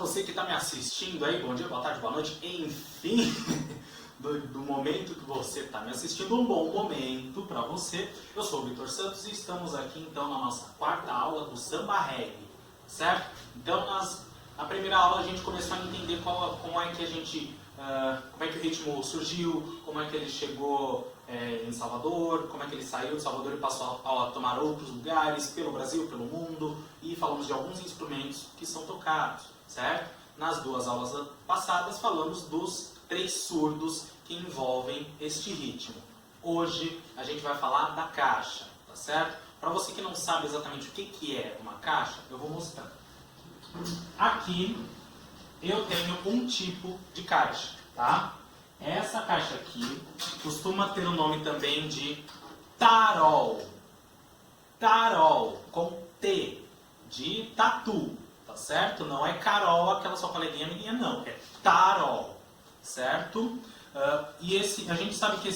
você que está me assistindo aí, bom dia, boa tarde, boa noite, enfim, do momento que você está me assistindo, um bom momento para você. Eu sou o Vitor Santos e estamos aqui então na nossa quarta aula do Samba Reggae, certo? Então na primeira aula a gente começou a entender como é que a gente, como é que o ritmo surgiu, como é que ele chegou em Salvador, como é que ele saiu de Salvador e passou a tomar outros lugares pelo Brasil, pelo mundo, e falamos de alguns instrumentos que são tocados, certo? Nas duas aulas passadas falamos dos 3 surdos que envolvem este ritmo. Hoje a gente vai falar da caixa, tá certo? Para você que não sabe exatamente o que é uma caixa, eu vou mostrar. Aqui eu tenho um tipo de caixa, tá? Essa caixa aqui costuma ter o nome também de tarol. Tarol, com T, de tatu, tá certo? Não é Carol, aquela sua coleguinha amiguinha, não. É tarol, certo? E a gente sabe que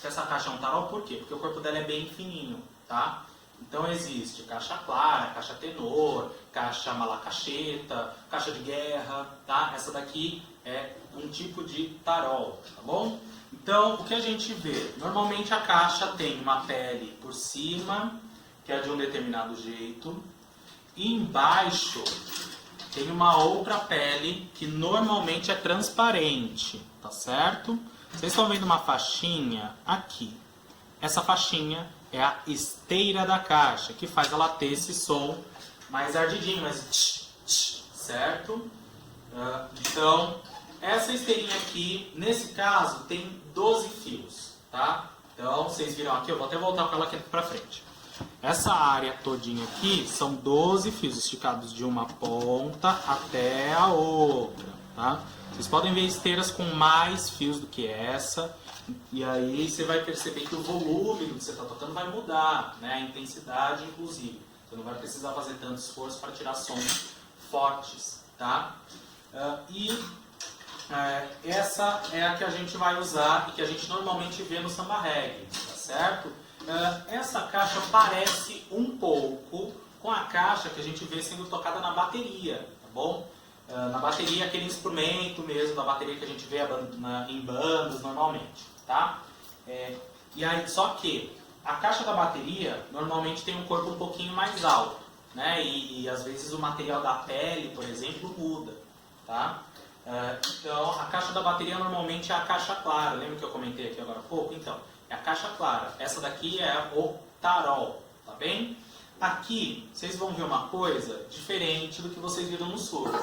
essa caixa é um tarol por quê? Porque o corpo dela é bem fininho, tá? Então existe caixa clara, caixa tenor, caixa malacacheta, caixa de guerra, tá? Essa daqui é um tipo de tarol, tá bom? Então, o que a gente vê? Normalmente a caixa tem uma pele por cima, que é de um determinado jeito, e embaixo tem uma outra pele que normalmente é transparente, tá certo? Vocês estão vendo uma faixinha aqui. Essa faixinha é a esteira da caixa, que faz ela ter esse som mais ardidinho, mais tch, tch, certo? Então, essa esteirinha aqui, nesse caso, tem 12 fios, tá? Então, vocês viram aqui, eu vou até voltar com ela aqui pra frente. Essa área todinha aqui são 12 fios esticados de uma ponta até a outra, tá? Vocês podem ver esteiras com mais fios do que essa, e aí você vai perceber que o volume do que você está tocando vai mudar, né? A intensidade, inclusive. Você não vai precisar fazer tanto esforço para tirar sons fortes, tá? Essa é a que a gente vai usar e que a gente normalmente vê no samba reggae, tá certo? Essa caixa parece um pouco com a caixa que a gente vê sendo tocada na bateria, tá bom? Na bateria, aquele instrumento mesmo da bateria que a gente vê em bandas normalmente, tá? E aí, só que a caixa da bateria normalmente tem um corpo um pouquinho mais alto, né? E às vezes o material da pele, por exemplo, muda, tá? Então, a caixa da bateria normalmente é a caixa clara. Lembra que eu comentei aqui agora há pouco? Então, é a caixa clara. Essa daqui é o tarol, tá bem? Aqui, vocês vão ver uma coisa diferente do que vocês viram no surdo.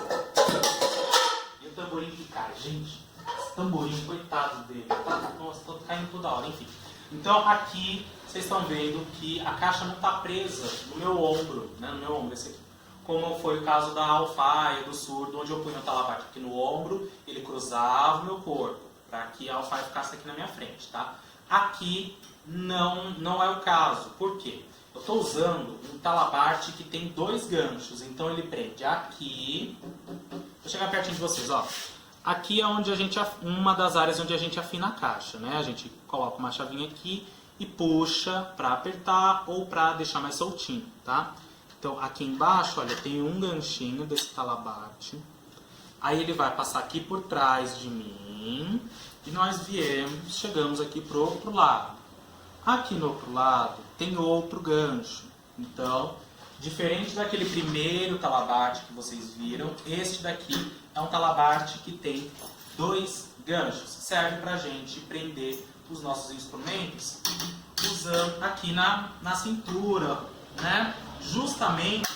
E o tamborim que cai, gente. Esse tamborim, coitado dele. Nossa, tá caindo toda hora, enfim. Então, aqui, vocês estão vendo que a caixa não está presa no meu ombro, né? No meu ombro, esse aqui. Como foi o caso da alfaia, do surdo, onde eu punho o talabarte aqui no ombro, ele cruzava o meu corpo, para que a alfaia ficasse aqui na minha frente, tá? Aqui não é o caso. Por quê? Eu estou usando um talabarte que tem 2 ganchos, então ele prende aqui. Vou chegar pertinho de vocês, ó. Aqui é onde uma das áreas onde a gente afina a caixa, né? A gente coloca uma chavinha aqui e puxa para apertar ou para deixar mais soltinho, tá? Então, aqui embaixo, olha, tem um ganchinho desse talabarte. Aí ele vai passar aqui por trás de mim e nós chegamos aqui pro outro lado. Aqui no outro lado tem outro gancho. Então, diferente daquele primeiro talabarte que vocês viram, este daqui é um talabarte que tem 2 ganchos. Serve pra gente prender os nossos instrumentos usando aqui na cintura, né? Justamente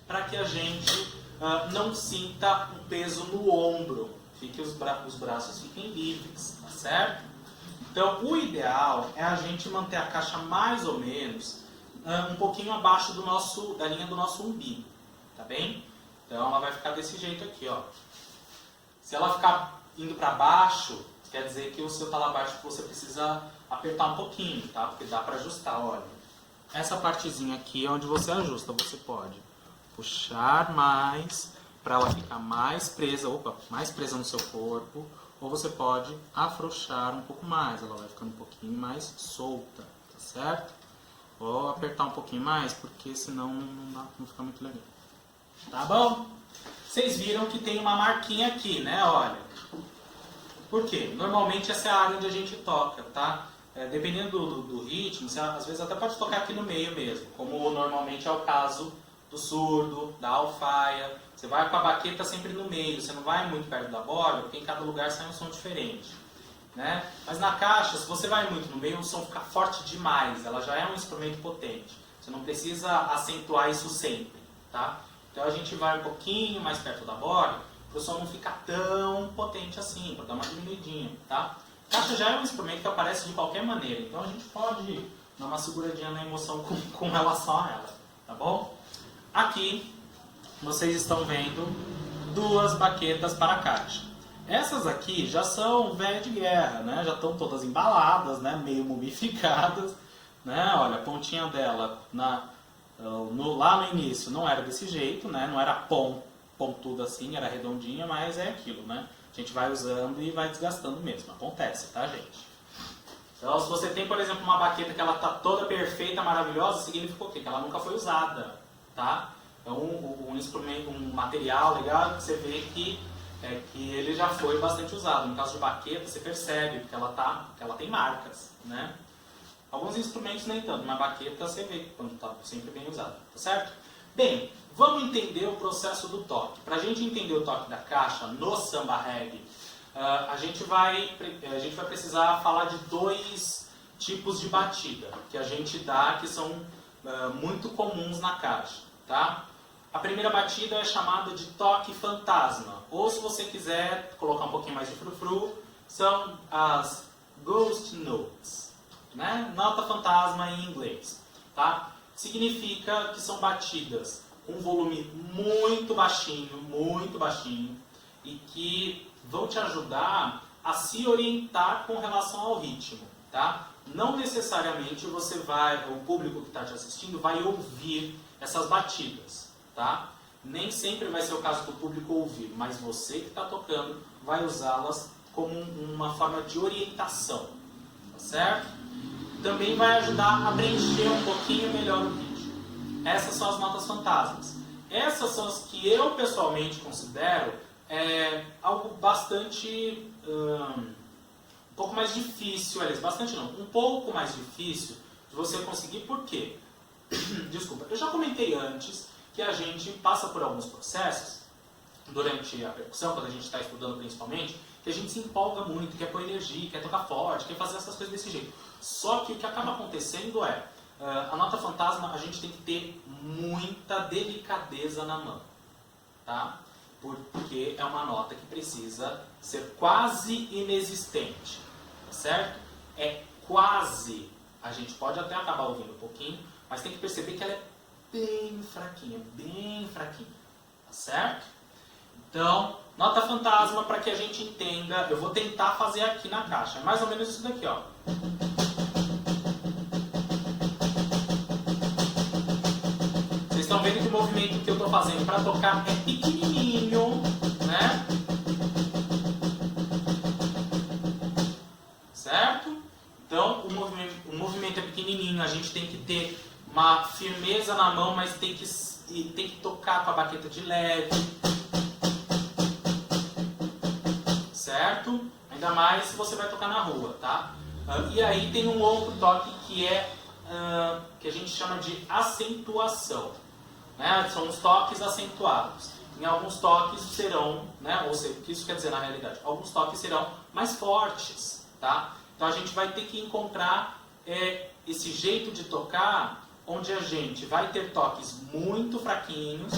para que a gente não sinta um peso no ombro, os braços fiquem livres, tá certo? Então, o ideal é a gente manter a caixa mais ou menos um pouquinho abaixo da linha do nosso umbigo, tá bem? Então, ela vai ficar desse jeito aqui, ó. Se ela ficar indo para baixo, quer dizer que o seu talabarte você precisa apertar um pouquinho, tá? Porque dá para ajustar, olha. Essa partezinha aqui é onde você ajusta. Você pode puxar mais para ela ficar mais presa no seu corpo. Ou você pode afrouxar um pouco mais. Ela vai ficando um pouquinho mais solta, tá certo? Ou apertar um pouquinho mais, porque senão não fica muito legal. Tá bom? Vocês viram que tem uma marquinha aqui, né? Olha. Por quê? Normalmente essa é a área onde a gente toca, tá? Dependendo do ritmo, você às vezes até pode tocar aqui no meio mesmo, como normalmente é o caso do surdo, da alfaia. Você vai com a baqueta sempre no meio, você não vai muito perto da borda, porque em cada lugar sai um som diferente. Né? Mas na caixa, se você vai muito no meio, o som fica forte demais, ela já é um instrumento potente. Você não precisa acentuar isso sempre, tá? Então a gente vai um pouquinho mais perto da borda, para o som não ficar tão potente assim, para dar uma diminuidinha, tá? A caixa já é um instrumento que aparece de qualquer maneira, então a gente pode dar uma seguradinha na emoção com relação a ela, tá bom? Aqui, vocês estão vendo duas baquetas para a caixa. Essas aqui já são velhas de guerra, né? Já estão todas embaladas, né? Meio mumificadas, né? Olha, a pontinha dela lá no início não era desse jeito, né? Não era pontuda assim, era redondinha, mas é aquilo, né? A gente vai usando e vai desgastando mesmo. Acontece, tá, gente? Então, se você tem, por exemplo, uma baqueta que ela tá toda perfeita, maravilhosa, significa o quê? Que ela nunca foi usada, tá? Então, um instrumento, um material legal que você vê que ele já foi bastante usado. No caso de baqueta, você percebe que ela tem marcas, né? Alguns instrumentos nem tanto, mas baqueta você vê quando está sempre bem usado, tá certo? Bem, vamos entender o processo do toque. Para a gente entender o toque da caixa no samba reggae, a gente vai precisar falar de dois tipos de batida que a gente dá, que são muito comuns na caixa, tá? A primeira batida é chamada de toque fantasma, ou se você quiser colocar um pouquinho mais de frufru, são as ghost notes, né? Nota fantasma em inglês, tá? Significa que são batidas com um volume muito baixinho, e que vão te ajudar a se orientar com relação ao ritmo, tá? Não necessariamente o público que está te assistindo vai ouvir essas batidas, tá? Nem sempre vai ser o caso do público ouvir, mas você que está tocando vai usá-las como uma forma de orientação, tá certo? Também vai ajudar a preencher um pouquinho melhor o ritmo. Essas são as notas fantasmas. Essas são as que eu pessoalmente considero algo bastante um pouco mais difícil, aliás, bastante não, um pouco mais difícil de você conseguir. Por quê? Desculpa, eu já comentei antes que a gente passa por alguns processos durante a percussão, quando a gente está estudando principalmente, que a gente se empolga muito, quer pôr energia, quer tocar forte, quer fazer essas coisas desse jeito. Só que o que acaba acontecendo a nota fantasma, a gente tem que ter muita delicadeza na mão, tá? Porque é uma nota que precisa ser quase inexistente, tá certo? É quase, a gente pode até acabar ouvindo um pouquinho, mas tem que perceber que ela é bem fraquinha, tá certo? Então, nota fantasma, para que a gente entenda, eu vou tentar fazer aqui na caixa, é mais ou menos isso daqui, ó. Vocês estão vendo que o movimento que eu estou fazendo para tocar é pequenininho, né? Certo? Então, o movimento é pequenininho, a gente tem que ter uma firmeza na mão, mas tem que tocar com a baqueta de leve. Certo? Ainda mais se você vai tocar na rua, tá? E aí tem um outro toque que que a gente chama de acentuação, né? São os toques acentuados. Em alguns toques serão, né? Ou seja, o que isso quer dizer na realidade? Alguns toques serão mais fortes, tá? Então a gente vai ter que encontrar esse jeito de tocar onde a gente vai ter toques muito fraquinhos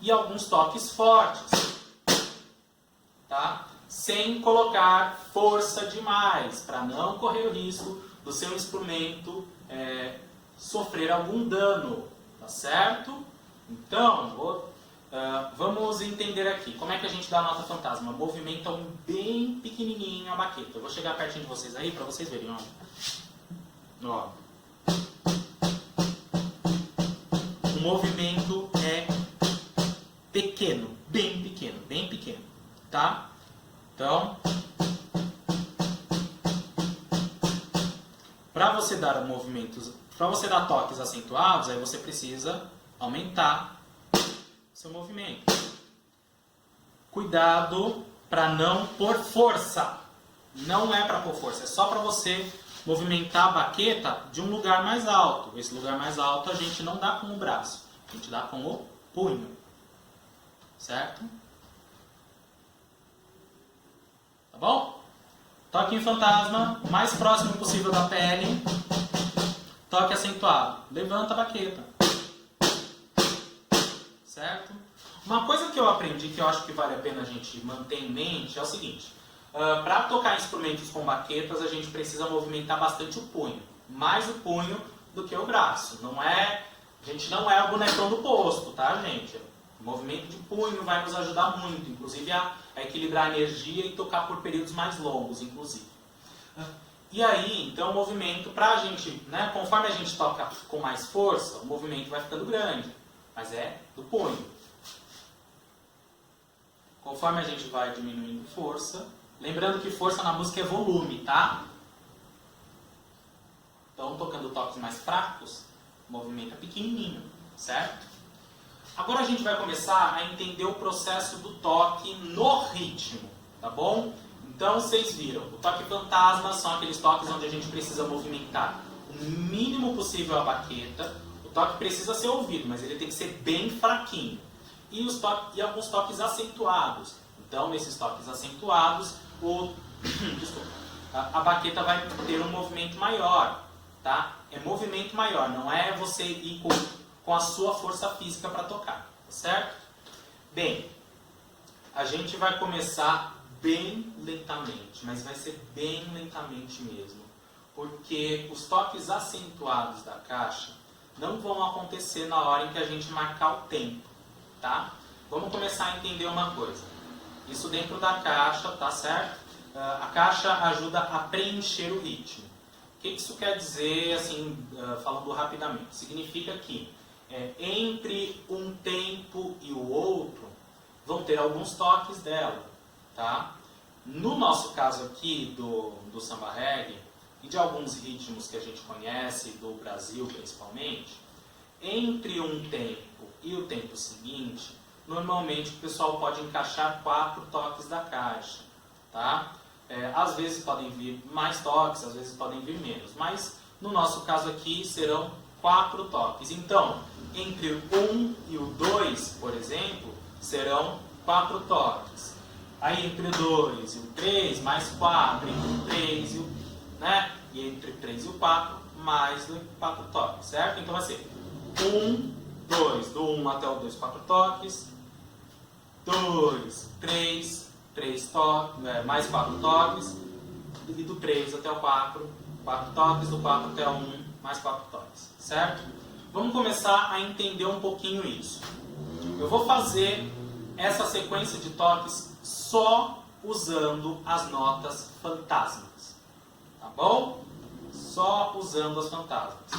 e alguns toques fortes, tá? Sem colocar força demais, para não correr o risco do seu instrumento sofrer algum dano, tá certo? Então, vamos entender aqui como é que a gente dá a nota fantasma. Movimenta bem pequenininho a baqueta. Eu vou chegar pertinho de vocês aí para vocês verem, ó. O movimento é pequeno, bem pequeno, tá? Então, para você dar toques acentuados, aí você precisa aumentar o seu movimento. cuidado para não pôr força. Não é para pôr força, é só para você movimentar a baqueta de um lugar mais alto. Esse lugar mais alto a gente não dá com o braço, a gente dá com o punho. Certo? Tá bom? Toque em fantasma, o mais próximo possível da pele. Toque acentuado. Levanta a baqueta. Certo? Uma coisa que eu aprendi, que eu acho que vale a pena a gente manter em mente, é o seguinte. Para tocar instrumentos com baquetas, a gente precisa movimentar bastante o punho. Mais o punho do que o braço. A gente não é o bonecão do posto, tá, gente? O movimento de punho vai nos ajudar muito, inclusive a equilibrar a energia e tocar por períodos mais longos, inclusive. E aí, então, o movimento, pra gente, né, conforme a gente toca com mais força, o movimento vai ficando grande, mas é do punho. Conforme a gente vai diminuindo força, lembrando que força na música é volume, tá? Então, tocando toques mais fracos, o movimento é pequenininho, certo? Agora a gente vai começar a entender o processo do toque no ritmo, tá bom? Então vocês viram, o toque fantasma são aqueles toques onde a gente precisa movimentar o mínimo possível a baqueta. O toque precisa ser ouvido, mas ele tem que ser bem fraquinho. E alguns toques acentuados. Então nesses toques acentuados, a baqueta vai ter um movimento maior, tá? É movimento maior, não é você ir com a sua força física para tocar, tá certo? Bem, a gente vai começar bem lentamente, mas vai ser bem lentamente mesmo, porque os toques acentuados da caixa não vão acontecer na hora em que a gente marcar o tempo, tá? Vamos começar a entender uma coisa. Isso dentro da caixa, tá certo? A caixa ajuda a preencher o ritmo. O que isso quer dizer, assim, falando rapidamente? Significa que entre um tempo e o outro vão ter alguns toques dela, tá? No nosso caso aqui do samba reggae e de alguns ritmos que a gente conhece do Brasil principalmente, entre um tempo e o tempo seguinte, normalmente o pessoal pode encaixar 4 toques da caixa, tá? Às vezes podem vir mais toques, às vezes podem vir menos, mas no nosso caso aqui serão 4 toques. Então, entre o 1 e o 2, por exemplo, serão 4 toques. Aí entre o 2 e o 3, mais 4. Entre o 3 e o... né? E entre o 3 e o 4, mais 4 toques, certo? Então vai ser 1, 2, do 1 até o 2, 4 toques. 2, 3, 3 toques, mais 4 toques. E do 3 até o 4, 4 toques. Do 4 até o 1, mais 4 toques, certo? Vamos começar a entender um pouquinho isso. Eu vou fazer essa sequência de toques só usando as notas fantasmas, tá bom? Só usando as fantasmas.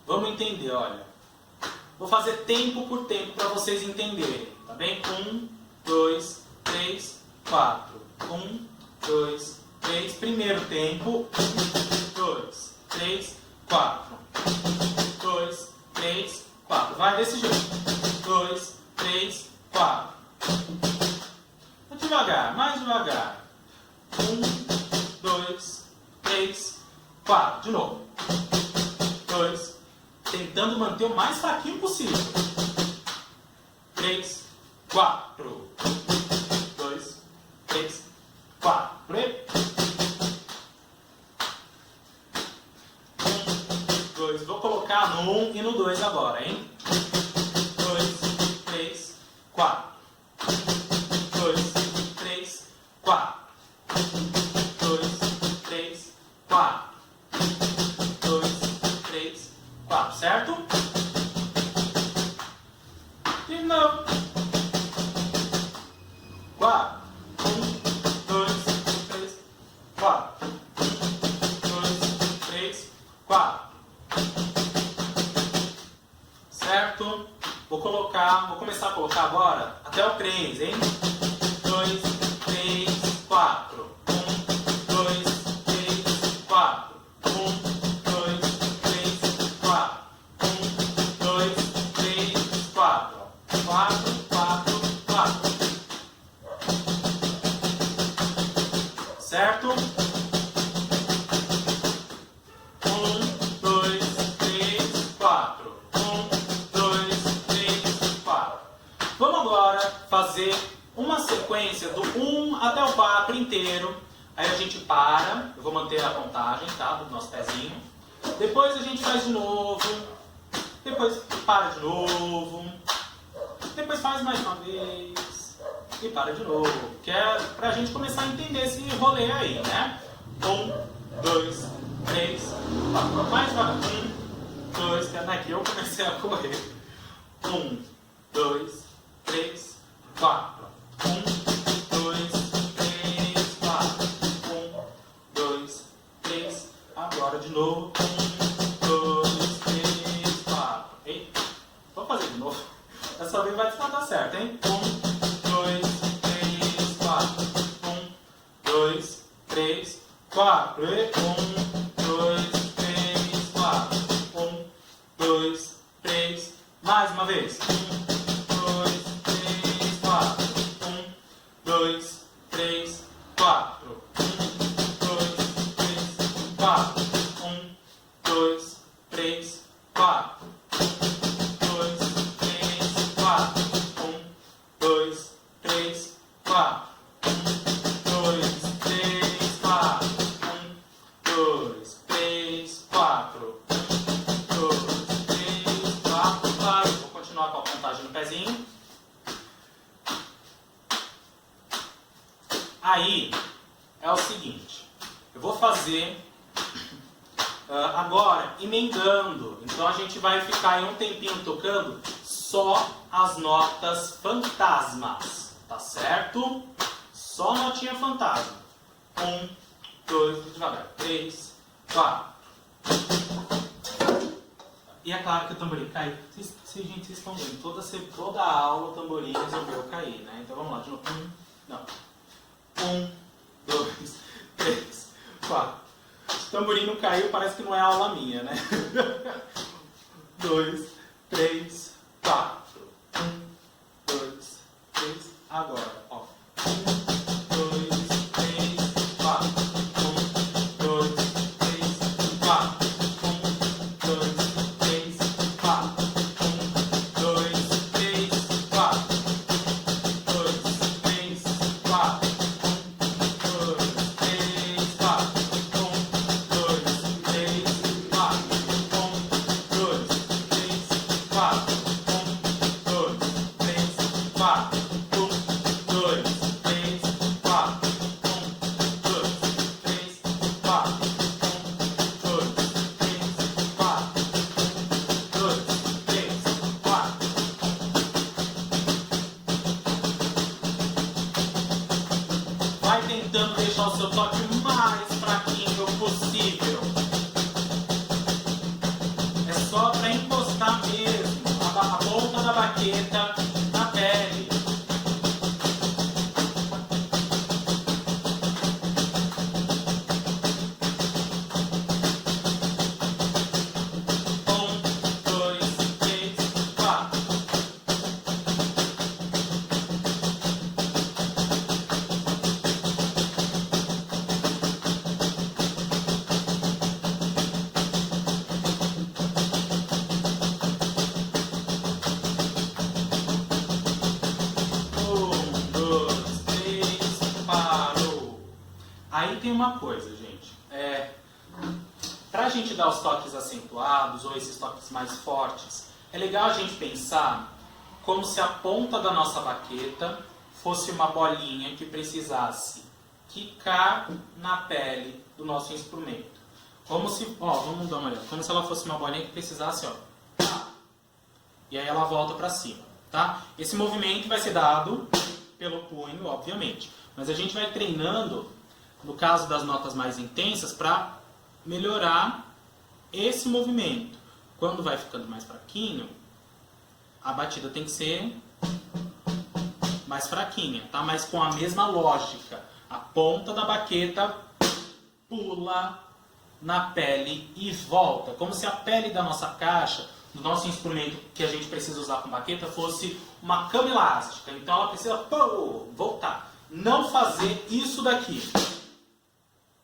Vamos entender, olha. Vou fazer tempo por tempo para vocês entenderem, tá bem? 1, 2, 3, 4. 1, 2, 3. Primeiro tempo. 1, 2, 3, 4. 2, 3, 4. Vai desse jeito. 2, 3, 4. Devagar, mais devagar. 1, 2, 3, 4. De novo. 2. Tentando manter o mais fraquinho possível. 3, 4. 2, 3, 4. 1, 2. Vou colocar no 1 e no 2 agora, hein? 2, 3, 4. 2, 3, 4. 2, 3, 4. 2, 3, 4. Certo? De novo. 4. 1, 2, 3, 4. 2, 3, 4. Certo? Vou começar a colocar agora até o 3, hein? 2, 3, 4. 1, 2, 3, 4. 1, 2, 3, 4. 1, 2, 3, 4. 4, 4, 4. certo? 1, 2, 3, 4. 1, 2, 3, 4. Vamos agora fazer uma sequência do 1 até o 4 inteiro. Aí a gente para, eu vou manter a contagem, tá? Do nosso pezinho. Depois a gente faz de novo. Depois para de novo. Depois faz mais uma vez. E para de novo. Que é pra gente começar a entender esse rolê aí, né? 1, 2, 3, 4. Mais devagar. 1, 2, que é daqui eu comecei a correr. 1, 2, 3, 4. 1, 2, 3, 4. 1, 2, 3. Agora de novo. 1, 2, 3, 4. Eita. Vou fazer de novo. Dessa vez vai dar certo, hein? 1, 2, 3, 4. 1, 2, 3, 4. 1, 2, 3, 4. 1, 2, 3. Mais uma vez. 2, 3, 4. 1, 2, 3, 4. 1, 2, 3, 4. 2, 3, 4. 1, 2, 3, 4. 2, 3, 4. 1, 2, 3, 4. 2, 3, 4. Claro, vou continuar com a contagem no pezinho. Aí, é o seguinte, eu vou fazer agora emendando, então a gente vai ficar aí um tempinho tocando só as notas fantasmas, tá certo? Só notinha fantasma. 1, 2, devagar, 3, 4. E é claro que o tamborim cai. Gente, vocês estão vendo, toda a aula o tamborim resolveu cair, né? Então vamos lá, de novo. 1, 2, 3, 4. O tamborim não caiu, parece que não é aula minha, né? 2, 3, 4. 1, 2, 3. Agora, ó. 1, 2, 3, 4. 1, 2, 3, 4. 1, 2, 3, 4. 1, 2, 3, 4. 2, 3, 4. Vai tentando deixar o seu toque mais fraquinho possível. É só para encostar mesmo a ponta da baqueta na pele. Aí tem uma coisa, gente. Para a gente dar os toques acentuados ou esses toques mais fortes, é legal a gente pensar como se a ponta da nossa baqueta fosse uma bolinha que precisasse quicar na pele do nosso instrumento. Como se, vamos dar uma olhada, como se ela fosse uma bolinha que precisasse, e aí ela volta para cima, tá? Esse movimento vai ser dado pelo punho, obviamente, mas a gente vai treinando, no caso das notas mais intensas, para melhorar esse movimento. Quando vai ficando mais fraquinho, a batida tem que ser mais fraquinha, tá? Mas com a mesma lógica. A ponta da baqueta pula na pele e volta. Como se a pele da nossa caixa, do nosso instrumento que a gente precisa usar com baqueta, fosse uma cama elástica. Então ela precisa voltar. Não fazer isso daqui.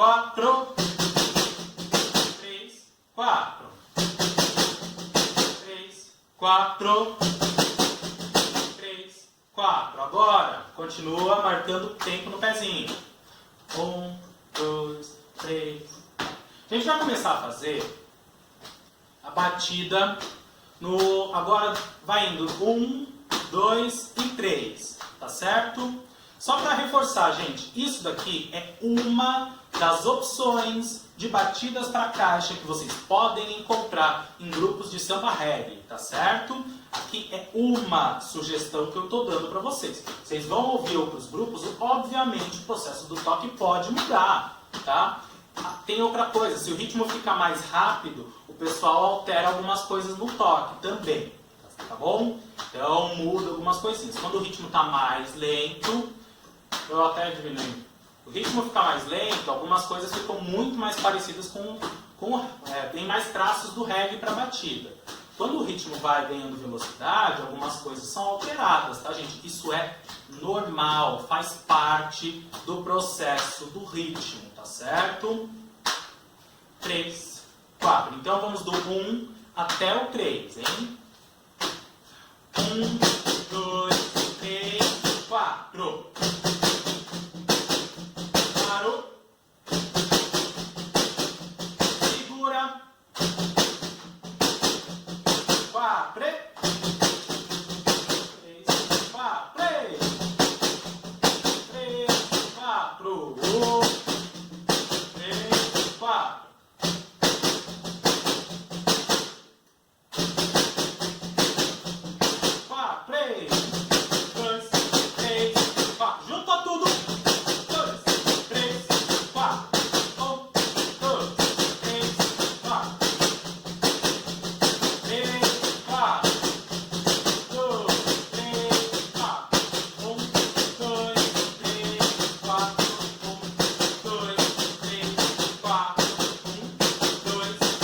4, 3, 4, 3, 4, 3, 4. Agora, continua marcando tempo no pezinho. 1, 2, 3. A gente vai começar a fazer a batida no... Agora vai indo 1, 2 e 3, tá certo? Só para reforçar, gente, isso daqui é uma das opções de batidas para caixa que vocês podem encontrar em grupos de samba reggae, tá certo? Aqui é uma sugestão que eu estou dando para vocês. Vocês vão ouvir outros grupos, obviamente o processo do toque pode mudar, tá? Tem outra coisa, se o ritmo fica mais rápido, o pessoal altera algumas coisas no toque também, tá bom? Então muda algumas coisinhas. Quando o ritmo está mais lento, eu até diminuo. O ritmo fica mais lento, algumas coisas ficam muito mais parecidas tem mais traços do reggae para batida. Quando o ritmo vai ganhando velocidade, algumas coisas são alteradas, tá, gente? Isso é normal, faz parte do processo do ritmo, tá certo? 3, 4. Então vamos do 1 até o 3, hein? 1, 2, 3, 4. Parou. Segura. 4, 3, 4, 3, 4, 3, 4. Junta tudo. 2, 3, 4. 1, 2, 3, 4. 3, 4. 2, 3, 4. 1, 2, 3, 4.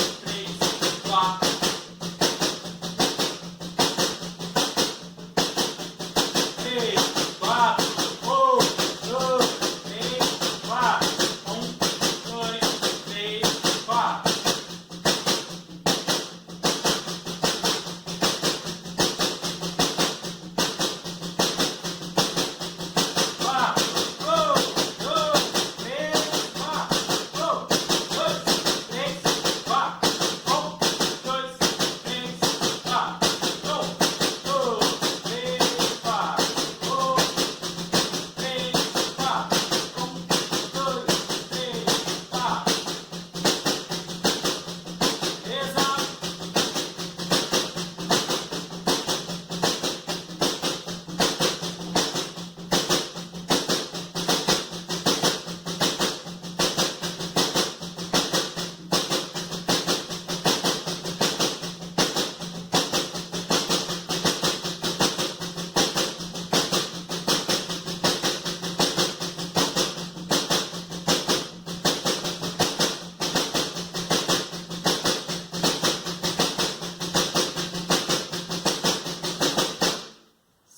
1, 2, 3, 4. 1, 2, 3, 4. 3, 4.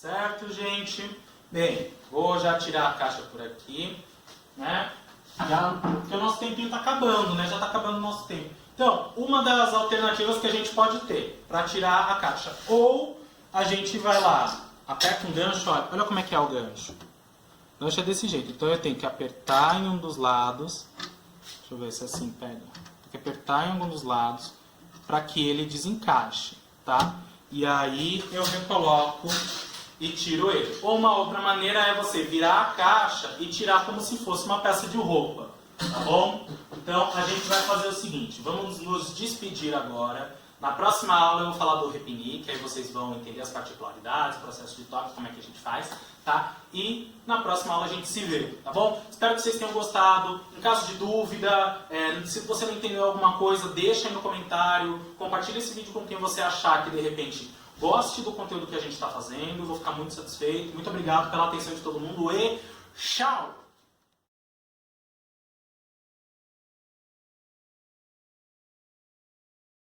'Certo, gente? Bem, vou já tirar a caixa por aqui, né? Porque o nosso tempinho está acabando, né? Já está acabando o nosso tempo. Então, uma das alternativas que a gente pode ter para tirar a caixa. Ou a gente vai lá, aperta um gancho, olha como é que é o gancho. O gancho é desse jeito. Então eu tenho que apertar em um dos lados. Deixa eu ver se assim pega. Tem que apertar em algum dos lados para que ele desencaixe, tá? E aí eu recoloco e tiro ele. Ou uma outra maneira é você virar a caixa e tirar como se fosse uma peça de roupa, tá bom? Então a gente vai fazer o seguinte, vamos nos despedir agora. Na próxima aula eu vou falar do repinique, aí vocês vão entender as particularidades, o processo de toque, como é que a gente faz, tá? E na próxima aula a gente se vê, tá bom? Espero que vocês tenham gostado. Em caso de dúvida, se você não entendeu alguma coisa, deixa aí no comentário, compartilha esse vídeo com quem você achar que de repente goste do conteúdo que a gente está fazendo. Vou ficar muito satisfeito. Muito obrigado pela atenção de todo mundo e tchau!